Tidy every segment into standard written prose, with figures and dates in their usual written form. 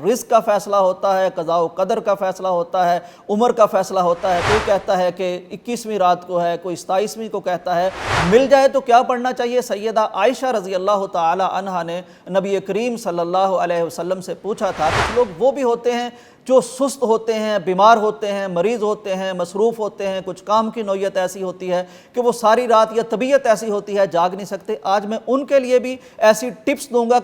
رزق کا فیصلہ ہوتا ہے، قضاء و قدر کا فیصلہ ہوتا ہے، عمر کا فیصلہ ہوتا ہے۔ کوئی کہتا ہے کہ 21ویں رات کو ہے، کوئی 27ویں کو کہتا ہے۔ مل جائے تو کیا پڑھنا چاہیے؟ سیدہ عائشہ رضی اللہ تعالی عنہا نے نبی کریم صلی اللہ علیہ وسلم سے پوچھا تھا۔ کچھ لوگ وہ بھی ہوتے ہیں جو سست ہوتے ہیں، بیمار ہوتے ہیں، مریض ہوتے ہیں، مصروف ہوتے ہیں، کچھ کام کی نوعیت ایسی ہوتی ہے کہ وہ ساری رات، یا طبیعت ایسی ہوتی ہے جاگ نہیں سکتے۔ آج میں ان کے لیے بھی ایسی ٹپس دوں گا۔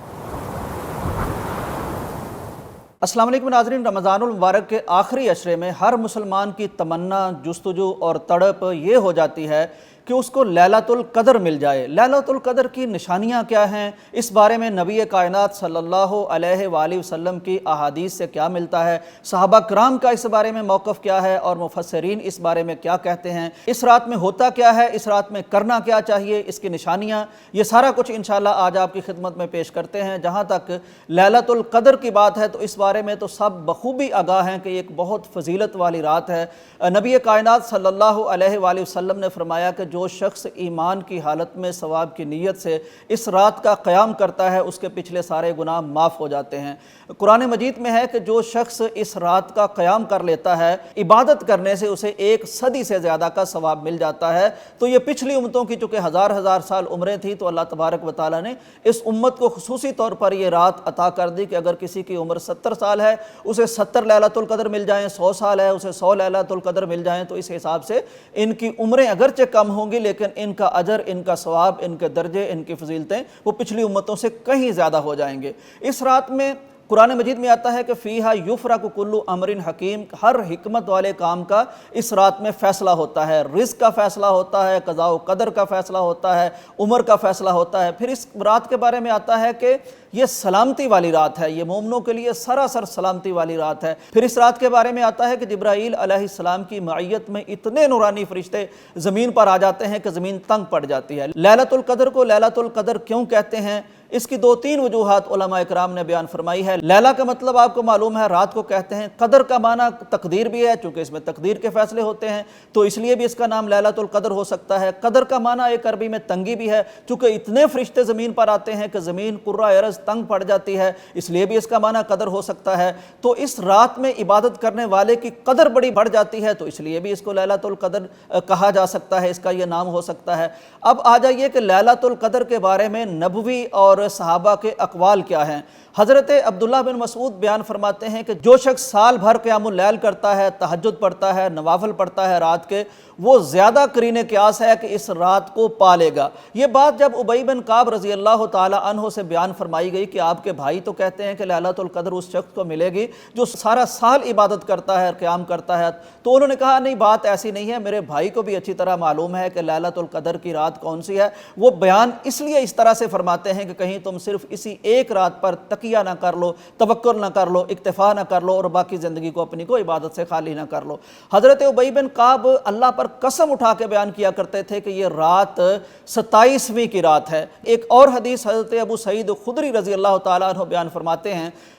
السلام علیکم ناظرین، رمضان المبارک کے آخری عشرے میں ہر مسلمان کی تمنا، جستجو اور تڑپ یہ ہو جاتی ہے کہ اس کو لیلۃ القدر مل جائے۔ لیلۃ القدر کی نشانیاں کیا ہیں؟ اس بارے میں نبی کائنات صلی اللہ علیہ وآلہ وسلم کی احادیث سے کیا ملتا ہے؟ صحابہ کرام کا اس بارے میں موقف کیا ہے اور مفسرین اس بارے میں کیا کہتے ہیں؟ اس رات میں ہوتا کیا ہے؟ اس رات میں کرنا کیا چاہیے؟ اس کی نشانیاں، یہ سارا کچھ انشاءاللہ آج آپ کی خدمت میں پیش کرتے ہیں۔ جہاں تک لیلۃ القدر کی بات ہے تو اس بارے میں تو سب بخوبی آگاہ ہیں کہ یہ ایک بہت فضیلت والی رات ہے۔ نبی کائنات صلی اللہ علیہ وآلہ وسلم نے فرمایا کہ جو شخص ایمان کی حالت میں ثواب کی نیت سے اس رات کا قیام کرتا ہے، اس کے پچھلے سارے گناہ معاف ہو جاتے ہیں۔ قرآن مجید میں ہے کہ جو شخص اس رات کا قیام کر لیتا ہے، عبادت کرنے سے اسے 1 صدی سے زیادہ کا ثواب مل جاتا ہے۔ تو یہ پچھلی امتوں کی چونکہ ہزار سال عمریں تھیں، تو اللہ تبارک و تعالیٰ نے اس امت کو خصوصی طور پر یہ رات عطا کر دی کہ اگر کسی کی عمر 70 سال ہے، اسے 70 لیلۃ القدر مل جائیں، 100 سال ہے، اسے 100 لیلۃ القدر مل جائیں۔ تو اس حساب سے ان کی عمریں اگرچہ کم ہوں گی، لیکن ان کا اجر، ان کا ثواب، ان کے درجے، ان کی فضیلتیں وہ پچھلی امتوں سے کہیں زیادہ ہو جائیں گے۔ اس رات میں قرآن مجید میں آتا ہے کہ فیہا یفرق کل امر حکیم، ہر حکمت والے کام کا اس رات میں فیصلہ ہوتا ہے۔ رزق کا فیصلہ ہوتا ہے، قضاء و قدر کا فیصلہ ہوتا ہے، عمر کا فیصلہ ہوتا ہے۔ پھر اس رات کے بارے میں آتا ہے کہ یہ سلامتی والی رات ہے، یہ مومنوں کے لیے سراسر سلامتی والی رات ہے۔ پھر اس رات کے بارے میں آتا ہے کہ جبرائیل علیہ السلام کی معیت میں اتنے نورانی فرشتے زمین پر آ جاتے ہیں کہ زمین تنگ پڑ جاتی ہے۔ لیلۃ القدر کو لیلۃ القدر کیوں کہتے ہیں؟ اس کی 2-3 وجوہات علماء اکرام نے بیان فرمائی ہے۔ لیلہ کا مطلب آپ کو معلوم ہے، رات کو کہتے ہیں۔ قدر کا معنی تقدیر بھی ہے، چونکہ اس میں تقدیر کے فیصلے ہوتے ہیں، تو اس لیے بھی اس کا نام لیلۃ القدر ہو سکتا ہے۔ قدر کا معنی ایک عربی میں تنگی بھی ہے، چونکہ اتنے فرشتے زمین پر آتے ہیں کہ زمین کرۂ ارض تنگ پڑ جاتی ہے، اس لیے بھی اس کا معنی قدر ہو سکتا ہے۔ تو اس رات میں عبادت کرنے والے کی قدر بڑی بڑھ جاتی ہے، تو اس لیے بھی اس کو لیلۃ القدر کہا جا سکتا ہے، اس کا یہ نام ہو سکتا ہے۔ اب آ جائیے کہ لیلۃ القدر کے بارے میں نبوی اور صحابہ کے اقوال کیا ہیں۔ حضرت عبداللہ بن مسعود بیان فرماتے ہیں کہ جو شخص سال بھر قیام اللیل کرتا ہے، تہجد پڑھتا ہے، نوافل پڑھتا ہے رات کے، وہ زیادہ قرین قیاس ہے کہ اس رات کو پا لے گا۔ یہ بات جب ابی بن کعب رضی اللہ تعالی عنہ سے بیان فرمائی گئی کہ آپ کے بھائی تو کہتے ہیں کہ لیلۃ القدر اس شخص کو ملے گی جو سارا سال عبادت کرتا ہے، قیام کرتا ہے، تو انہوں نے کہا نہیں، بات ایسی نہیں ہے، میرے بھائی کو بھی اچھی طرح معلوم ہے کہ لیلۃ القدر کی رات کون سی ہے۔ وہ بیان اس لیے اس طرح سے فرماتے ہیں کہ کہیں تم صرف اسی ایک رات پر تکیہ نہ کر لو، توکل نہ کر لو، اکتفا نہ کر لو اور باقی زندگی کو اپنی کو عبادت سے خالی نہ کر لو۔ حضرت ابی بن کعب اللہ پر قسم اٹھا کے بیان کیا کرتے تھے کہ یہ رات 27ویں کی رات ہے۔ ایک اور حدیث حضرت ابو سعید خدری رضی اللہ تعالیٰ عنہ بیان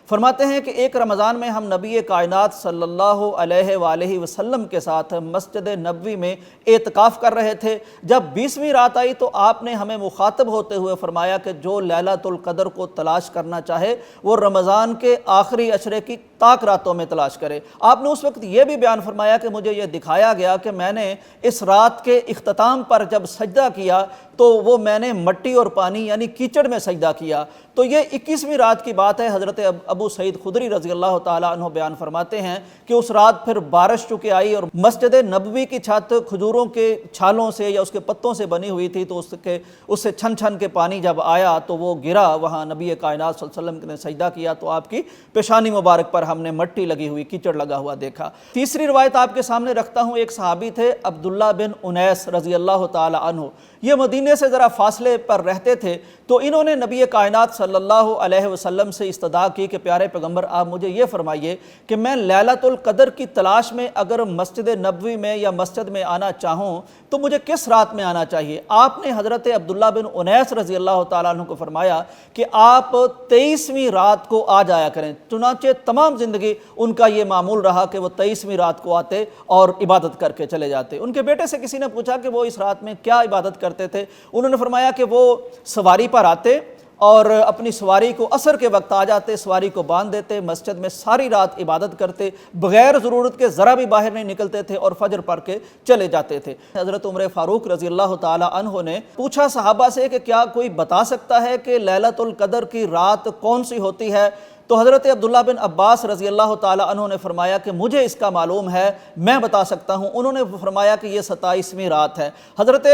فرماتے ہیں کہ ایک رمضان میں ہم نبی کائنات صلی اللہ علیہ وآلہ وسلم کے ساتھ مسجد نبوی میں اعتکاف کر رہے تھے۔ جب 20ویں رات آئی تو آپ نے ہمیں مخاطب ہوتے ہوئے فرمایا کہ جو لیلۃ القدر کو تلاش کرنا چاہے وہ رمضان کے آخری عشرے کی طاق راتوں میں تلاش کرے۔ آپ نے اس وقت یہ بھی بیان فرمایا کہ مجھے یہ دکھایا گیا کہ میں نے اس رات کے اختتام پر جب سجدہ کیا تو وہ میں نے مٹی اور پانی یعنی کیچڑ میں سجدہ کیا۔ تو یہ 21ویں رات کی بات ہے۔ حضرت ابو سعید خدری رضی اللہ تعالیٰ عنہ بیان فرماتے ہیں کہ اس رات پھر بارش چونکہ آئی اور مسجد نبوی کی چھت کھجوروں کے چھالوں سے یا اس کے پتوں سے بنی ہوئی تھی، تو اس سے چھن چھن کے پانی جب آیا تو وہ گرا، وہاں نبی کائنات صلی اللہ علیہ وسلم نے سجدہ کیا تو آپ کی پیشانی مبارک پر ہم نے مٹی لگی ہوئی، کیچڑ لگا ہوا دیکھا۔ تیسری روایت آپ کے سامنے رکھتا ہوں۔ ایک صحابی تھے عبداللہ بن انیس رضی اللہ تعالیٰ عنہ، یہ مدینے سے ذرا فاصلے پر رہتے تھے، تو انہوں نے نبی کائنات صلی اللہ علیہ وسلم سے استدعا کی کہ پیارے پیغمبر آپ مجھے یہ فرمائیے کہ میں لیلۃ القدر کی تلاش میں اگر مسجد نبوی میں یا مسجد میں آنا چاہوں تو مجھے کس رات میں آنا چاہیے؟ آپ نے حضرت عبداللہ بن انیس رضی اللہ تعالیٰ عنہ کو فرمایا کہ آپ 23ویں رات کو آ جایا کریں۔ چنانچہ تمام زندگی ان کا یہ معمول رہا کہ وہ 23ویں رات کو آتے اور عبادت کر کے چلے جاتے۔ ان کے بیٹے سے کسی نے پوچھا کہ وہ اس رات میں کیا عبادت کرتے تھے؟ انہوں نے فرمایا کہ وہ سواری پر آتے اور اپنی سواری کو عصر کے وقت آ جاتے، سواری کو باندھ دیتے، مسجد میں ساری رات عبادت کرتے، بغیر ضرورت کے ذرا بھی باہر نہیں نکلتے تھے اور فجر پڑھ کے چلے جاتے تھے۔ حضرت عمر فاروق رضی اللہ تعالی عنہ نے پوچھا صحابہ سے کہ کیا کوئی بتا سکتا ہے کہ لیلۃ القدر کی رات کون سی ہوتی ہے؟ تو حضرت عبداللہ بن عباس رضی اللہ تعالی عنہ نے فرمایا کہ مجھے اس کا معلوم ہے، میں بتا سکتا ہوں۔ انہوں نے فرمایا کہ یہ 27ویں رات ہے۔ حضرت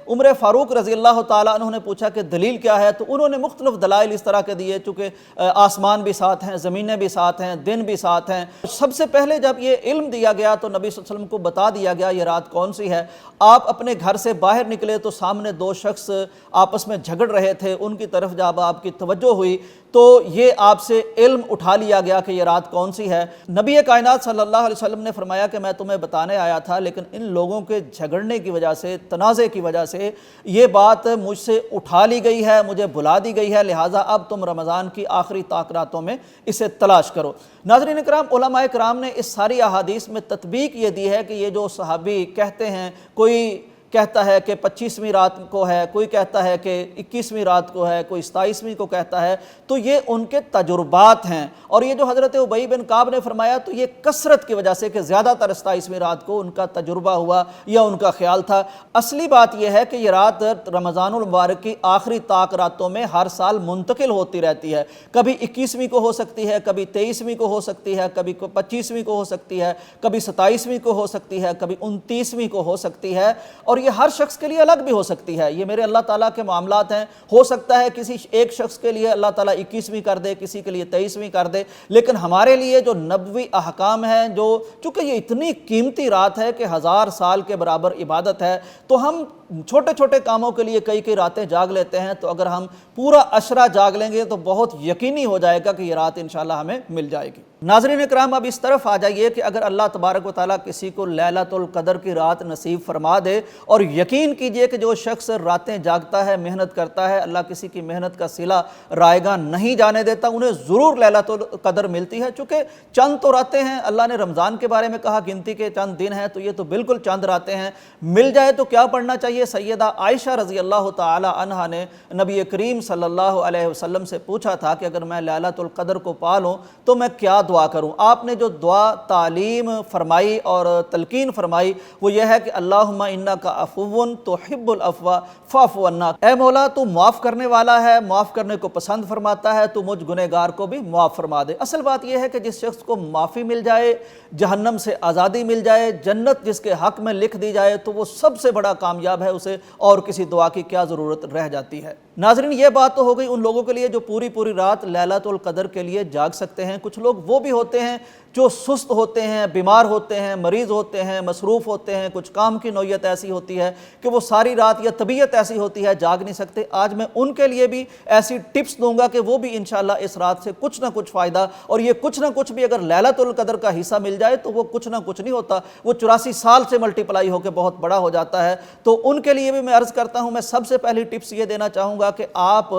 عمر فاروق رضی اللہ تعالی عنہ نے پوچھا کہ دلیل کیا ہے؟ تو انہوں نے مختلف دلائل اس طرح کے دیے، چونکہ آسمان بھی ساتھ ہیں، زمینیں بھی ساتھ ہیں، دن بھی ساتھ ہیں۔ سب سے پہلے جب یہ علم دیا گیا تو نبی صلی اللہ علیہ وسلم کو بتا دیا گیا یہ رات کون سی ہے۔ آپ اپنے گھر سے باہر نکلے تو سامنے دو شخص آپس میں جھگڑ رہے تھے، ان کی طرف جب آپ کی توجہ ہوئی تو یہ آپ سے علم اٹھا لیا گیا کہ یہ رات کون سی ہے۔ نبی کائنات صلی اللہ علیہ وسلم نے فرمایا کہ میں تمہیں بتانے آیا تھا، لیکن ان لوگوں کے جھگڑنے کی وجہ سے، تنازع کی وجہ سے یہ بات مجھ سے اٹھا لی گئی ہے، مجھے بلا دی گئی ہے، لہٰذا اب تم رمضان کی آخری طاق راتوں میں اسے تلاش کرو۔ ناظرین کرام، علماء کرام نے اس ساری احادیث میں تطبیق یہ دی ہے کہ یہ جو صحابی کہتے ہیں، کوئی کہتا ہے کہ 25ویں رات کو ہے، کوئی کہتا ہے کہ 21ویں رات کو ہے، کوئی 27ویں کو کہتا ہے، تو یہ ان کے تجربات ہیں۔ اور یہ جو حضرت ابی بن کعب نے فرمایا تو یہ کثرت کی وجہ سے کہ زیادہ تر 27ویں رات کو ان کا تجربہ ہوا یا ان کا خیال تھا۔ اصلی بات یہ ہے کہ یہ رات رمضان المبارک کی آخری طاق راتوں میں ہر سال منتقل ہوتی رہتی ہے۔ کبھی 21ویں کو ہو سکتی ہے، کبھی 23ویں کو ہو سکتی ہے، کبھی 25ویں کو ہو سکتی ہے، کبھی 27ویں کو ہو سکتی ہے، کبھی 29ویں کو ہو سکتی ہے، اور یہ ہر شخص کے لیے الگ بھی ہو سکتی ہے۔ یہ میرے اللہ تعالیٰ کے معاملات ہیں، ہو سکتا ہے کسی ایک شخص کے لیے اللہ تعالیٰ 21ویں کر دے، کسی کے لیے 23ویں کر دے، لیکن ہمارے لیے جو نبوی احکام ہیں، جو چونکہ یہ اتنی قیمتی رات ہے کہ 1000 سال کے برابر عبادت ہے، تو ہم چھوٹے چھوٹے کاموں کے لیے کئی راتیں جاگ لیتے ہیں، تو اگر ہم پورا عشرہ جاگ لیں گے تو بہت یقینی ہو جائے گا کہ یہ رات انشاءاللہ ہمیں مل جائے گی۔ ناظرین اکرام، اب اس طرف آ جائیے کہ اگر اللہ تبارک و تعالیٰ کسی کو لیلۃ القدر کی رات نصیب فرما دے، اور یقین کیجئے کہ جو شخص راتیں جاگتا ہے، محنت کرتا ہے، اللہ کسی کی محنت کا صلہ رائگاں نہیں جانے دیتا، انہیں ضرور لیلۃ القدر ملتی ہے۔ چونکہ چند تو راتیں ہیں، اللہ نے رمضان کے بارے میں کہا گنتی کے چند دن ہیں، تو یہ تو بالکل چند راتیں ہیں۔ مل جائے تو کیا پڑھنا چاہیے؟ سیدہ عائشہ رضی اللہ تعالی عنہا نے نبی کریم صلی اللہ علیہ وسلم سے پوچھا تھا کہ اگر میں لیلۃ القدر کو پا لوں تو میں کیا دعا کروں؟ آپ نے جو دعا تعلیم فرمائی اور تلقین فرمائی وہ یہ ہے کہ اللہم انک عفو تحب العفو فاعف عنا، اے مولا تو معاف کرنے والا ہے، معاف کرنے کو پسند فرماتا ہے، تو مجھ گنہگار کو بھی معاف فرما دے۔ اصل بات یہ ہے کہ جس شخص کو معافی مل جائے، جہنم سے آزادی مل جائے، جنت جس کے حق میں لکھ دی جائے، تو وہ سب سے بڑا کامیاب ہے، اسے اور کسی دعا کی کیا ضرورت رہ جاتی ہے۔ ناظرین، یہ بات تو ہو گئی ان لوگوں کے لیے جو پوری رات لیلۃ القدر کے لیے جاگ سکتے ہیں۔ کچھ لوگ وہ بھی ہوتے ہیں جو سست ہوتے ہیں، بیمار ہوتے ہیں، مریض ہوتے ہیں، مصروف ہوتے ہیں، کچھ کام کی نوعیت ایسی ہوتی ہے کہ وہ ساری رات، یا طبیعت ایسی ہوتی ہے جاگ نہیں سکتے۔ آج میں ان کے لیے بھی ایسی ٹپس دوں گا کہ وہ بھی انشاءاللہ اس رات سے کچھ نہ کچھ فائدہ، اور یہ کچھ نہ کچھ بھی اگر لیلۃ القدر کا حصہ مل جائے تو وہ کچھ نہ کچھ نہیں ہوتا، وہ 84 سال سے ملٹیپلائی ہو کے بہت بڑا ہو جاتا ہے۔ تو ان کے لیے بھی میں عرض کرتا ہوں، میں سب سے پہلی ٹپس یہ دینا چاہوں گا کہ آپ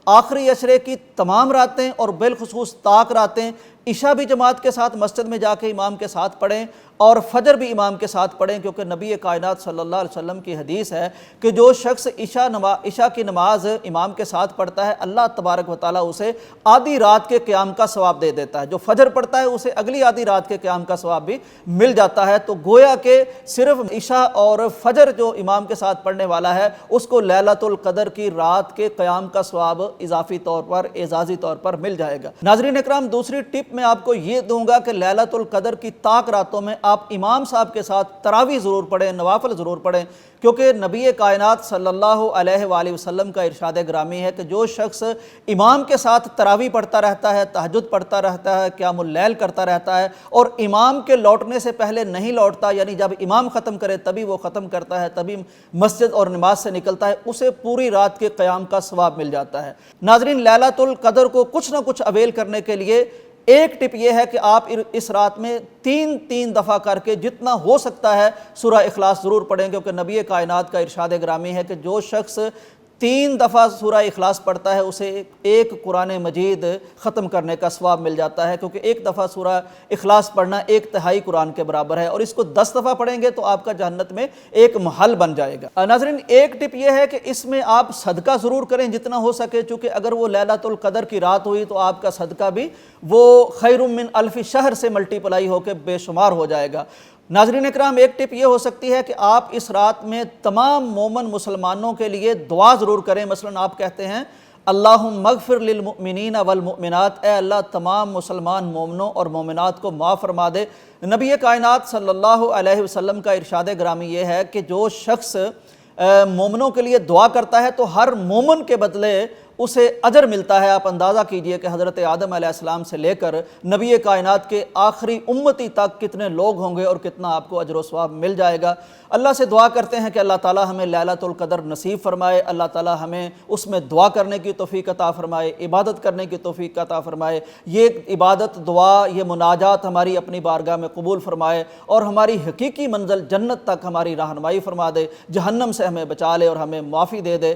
آخری عشرے کی تمام راتیں اور بالخصوص طاق راتیں عشاء بھی جماعت کے ساتھ مسجد میں جا کے امام کے ساتھ پڑھیں، اور فجر بھی امام کے ساتھ پڑھیں، کیونکہ نبی کائنات صلی اللہ علیہ وسلم کی حدیث ہے کہ جو شخص عشاء کی نماز امام کے ساتھ پڑھتا ہے، اللہ تبارک و تعالیٰ اسے آدھی رات کے قیام کا ثواب دے دیتا ہے۔ جو فجر پڑھتا ہے اسے اگلی آدھی رات کے قیام کا ثواب بھی مل جاتا ہے۔ تو گویا کہ صرف عشاء اور فجر جو امام کے ساتھ پڑھنے والا ہے اس کو لیلۃ القدر کی رات کے قیام کا ثواب اضافی طور پر، اعزازی طور پر مل جائے گا۔ ناظرین اکرام، دوسری ٹپ میں آپ کو یہ دوں گا کہ لیلۃ القدر کی طاق راتوں میں آپ امام صاحب کے ساتھ تراویح ضرور پڑھیں، نوافل ضرور پڑھیں، کیونکہ نبی کائنات صلی اللہ علیہ وآلہ وسلم کا ارشاد گرامی ہے کہ جو شخص امام کے ساتھ تراویح پڑھتا رہتا ہے، تہجد پڑھتا رہتا ہے، قیام اللیل کرتا رہتا ہے، اور امام کے لوٹنے سے پہلے نہیں لوٹتا، یعنی جب امام ختم کرے تبھی وہ ختم کرتا ہے، تبھی مسجد اور نماز سے نکلتا ہے، اسے پوری رات کے قیام کا ثواب مل جاتا ہے۔ ناظرین، لیلۃ القدر کو کچھ نہ کچھ اویل کرنے کے لیے ایک ٹپ یہ ہے کہ آپ اس رات میں تین دفعہ کر کے جتنا ہو سکتا ہے سورہ اخلاص ضرور پڑھیں، کیونکہ نبی کائنات کا ارشاد گرامی ہے کہ جو شخص 3 دفعہ سورہ اخلاص پڑھتا ہے اسے ایک قرآن مجید ختم کرنے کا ثواب مل جاتا ہے، کیونکہ ایک دفعہ سورہ اخلاص پڑھنا 1/3 قرآن کے برابر ہے، اور اس کو 10 دفعہ پڑھیں گے تو آپ کا جہنت میں ایک محل بن جائے گا۔ ناظرین، ایک ٹپ یہ ہے کہ اس میں آپ صدقہ ضرور کریں جتنا ہو سکے، چونکہ اگر وہ لیلۃ القدر کی رات ہوئی تو آپ کا صدقہ بھی وہ خیر من الف شہر سے ملٹیپلائی ہو کے بے شمار ہو جائے گا۔ ناظرین اکرام، ایک ٹپ یہ ہو سکتی ہے کہ آپ اس رات میں تمام مومن مسلمانوں کے لیے دعا ضرور کریں۔ مثلا آپ کہتے ہیں اللہم اغفر للمؤمنین والمؤمنات، اے اللہ تمام مسلمان مومنوں اور مومنات کو معاف فرما دے۔ نبی کائنات صلی اللہ علیہ وسلم کا ارشاد گرامی یہ ہے کہ جو شخص مومنوں کے لیے دعا کرتا ہے تو ہر مومن کے بدلے اسے اجر ملتا ہے۔ آپ اندازہ کیجئے کہ حضرت آدم علیہ السلام سے لے کر نبی کائنات کے آخری امتی تک کتنے لوگ ہوں گے اور کتنا آپ کو اجر و ثواب مل جائے گا۔ اللہ سے دعا کرتے ہیں کہ اللہ تعالی ہمیں لیلۃ القدر نصیب فرمائے، اللہ تعالی ہمیں اس میں دعا کرنے کی توفیق عطا فرمائے، عبادت کرنے کی توفیق عطا فرمائے، یہ عبادت، دعا، یہ مناجات ہماری اپنی بارگاہ میں قبول فرمائے اور ہماری حقیقی منزل جنت تک ہماری رہنمائی فرما دے، جہنم سے ہمیں بچا لے اور ہمیں معافی دے دے۔